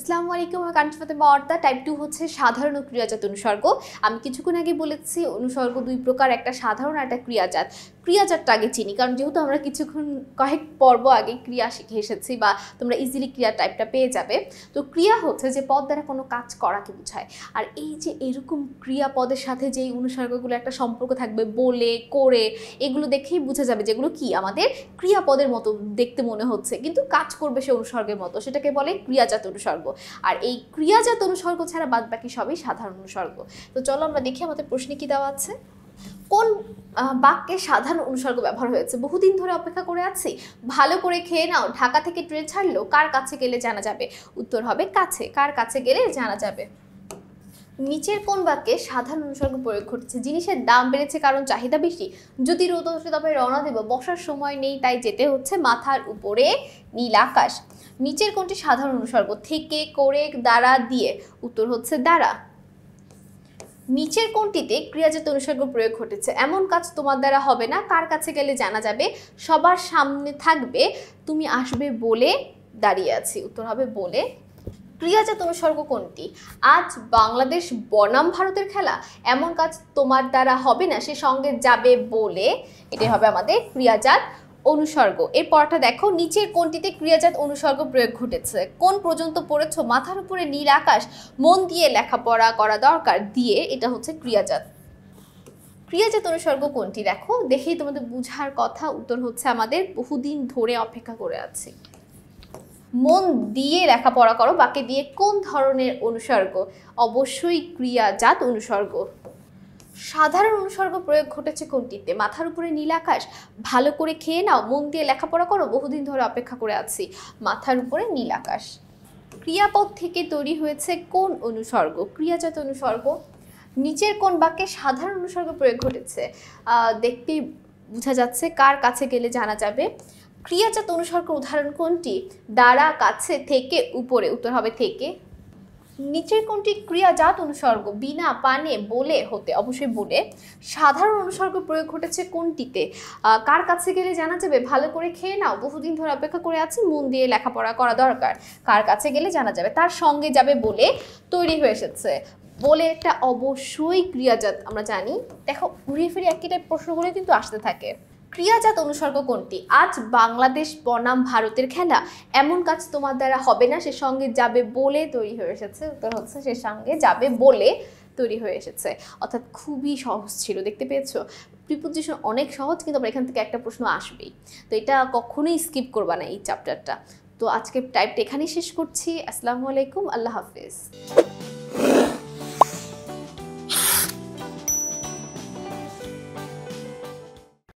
আসসালামু আলাইকুম, আমি কাঞ্চন ফাতেমা অর্তা। টাইপ 2 হচ্ছে সাধারণ ও ক্রিয়াজাত অনুসর্গ। আমি কিছুক্ষণ আগে বলেছি অনুসর্গ দুই প্রকার, একটা সাধারণ আর একটা ক্রিয়াজাত। ক্রিয়াজাতটা আগে চিনি, কারণ যেহেতু আমরা কয়েক পর্ব আগে ক্রিয়া শিখে এসেছি, বা তোমরা ইজিলি ক্রিয়া টাইপটা পেয়ে যাবে। তো ক্রিয়া হচ্ছে যে পদ দ্বারা কোনো কাজ করাকে বোঝায়। আর এই যে এরকম ক্রিয়াপদের সাথে যেই অনুসর্গগুলো একটা সম্পর্ক থাকবে, বলে করে, এগুলো দেখেই বোঝা যাবে যেগুলো কি আমাদের ক্রিয়াপদের মতো দেখতে মনে হচ্ছে, কিন্তু কাজ করবে সে অনুসর্গের মতো, সেটাকে বলে ক্রিয়াজাত অনুসর্গ। আর এই ক্রিয়াজাত অনুসর্গ ছাড়া বাদ বাকি সবই সাধারণ অনুসর্গ। তো চলো আমরা দেখি আমাদের প্রশ্নে কি দেওয়া আছে। কোন বাক্যে সাধারণ অনুসর্গ ব্যবহার হয়েছে? বহুদিন ধরে অপেক্ষা করে আছি, ভালো করে খেয়ে নাও, ঢাকা থেকে ট্রেন ছাড়লো, কার কাছে গেলে জানা যাবে? উত্তর হবে কাছে। কার কাছে গেলে জানা যাবে। নিচের কোন বাক্যে সাধারণ অনুসর্গ প্রয়োগ ঘটেছে? জিনিসের দাম বেড়েছে কারণ চাহিদা বেশি, যদি রোদ ওঠে তবে রওনা দেব, বসার সময় নেই তাই যেতে হচ্ছে, মাথার উপরে নীল আকাশ। নিচের কোনটি সাধারণ অনুসর্গ? থেকে, করে, দ্বারা, দিয়ে? উত্তর হচ্ছে দ্বারা। নিচের কোনটিতে ক্রিয়াজাত অনুসর্গ প্রয়োগ ঘটেছে? এমন কাজ তোমার দ্বারা হবে না, কার কাছে গেলে জানা যাবে, সবার সামনে থাকবে, তুমি আসবে বলে দাঁড়িয়ে আছি? উত্তর হবে বলে। ক্রিয়াজাত অনুসর্গ কোনটি? আজ বাংলাদেশ বনাম ভারতের খেলা, এমন কাজ তোমার দ্বারা হবে না, সে সঙ্গে যাবে বলে, এটাই হবে আমাদের ক্রিয়াজাত অনুসর্গ। এর পরটা দেখো, নিচের কোনটিতে ক্রিয়াজাত অনুসর্গ প্রয়োগ ঘটেছে? কোন পর্যন্ত পড়েছো, মাথার উপরে নীল আকাশ, মন দিয়ে লেখাপড়া করা দরকার, দিয়ে, এটা হচ্ছে ক্রিয়াজাত। ক্রিয়াজাত অনুসর্গ কোনটি দেখো, দেখেই তোমাদের বুঝার কথা। উত্তর হচ্ছে আমাদের বহুদিন ধরে অপেক্ষা করে আছি। মন দিয়ে লেখাপড়া করো বাক্যে দিয়ে কোন ধরনের অনুসর্গ? অবশ্যই ক্রিয়াজাত অনুসর্গ। সাধারণ অনুসর্গ প্রয়োগ ঘটেছে কোনটিতে? মাথার উপরে নীল আকাশ, ভালো করে খেয়ে নাও, মন দিয়ে লেখাপড়া করো, বহুদিন ধরে অপেক্ষা করে আছি, মাথার উপরে নীল আকাশ। ক্রিয়াপদ থেকে তৈরি হয়েছে কোন অনুসর্গ? ক্রিয়াজাত অনুসর্গ। নিচের কোন বাক্যে সাধারণ অনুসর্গ প্রয়োগ ঘটেছে? দেখতেই বোঝা যাচ্ছে, কার কাছে গেলে জানা যাবে। ক্রিয়াজাত অনুসর্গ উদাহরণ কোনটি? দ্বারা, কাছে, থেকে, উপরে? উত্তর হবে থেকে। নিচের কোনটি ক্রিয়াজাত অনুসর্গ? বিনা, পানে, বলে, হতে? অবশ্যই বলে। সাধারণ অনুসর্গ প্রয়োগ ঘটেছে কোনটিতে? কার কাছে গেলে জানা যাবে, ভালো করে খেয়ে নাও, বহুদিন ধরে অপেক্ষা করে আছি, মন দিয়ে লেখাপড়া করা দরকার, কার কাছে গেলে জানা যাবে, তার সঙ্গে যাবে বলে তৈরি হয়ে এসেছে। বলে একটা অবশ্যই ক্রিয়াজাত, আমরা জানি। দেখো ঘুরিয়ে ফিরে একই টাইপ প্রশ্নগুলো কিন্তু আসতে থাকে। ক্রিয়াজাত অনুসর্গ কোনটি? আজ বাংলাদেশ বনাম ভারতের খেলা, এমন কাজ তোমার দ্বারা হবে না, সে সঙ্গে যাবে বলে তৈরি হয়ে এসেছে। উত্তর হচ্ছে সে সঙ্গে যাবে বলে তৈরি হয়ে এসেছে। অর্থাৎ খুবই সহজ ছিল, দেখতে পেয়েছো? প্রিপোজিশন অনেক সহজ, কিন্তু আমরা এখান থেকে একটা প্রশ্ন আসবেই। তো এটা কখনোই স্কিপ করবা না এই চ্যাপ্টারটা। তো আজকে টাইপটা এখানেই শেষ করছি। আসসালামু আলাইকুম, আল্লাহ হাফেজ।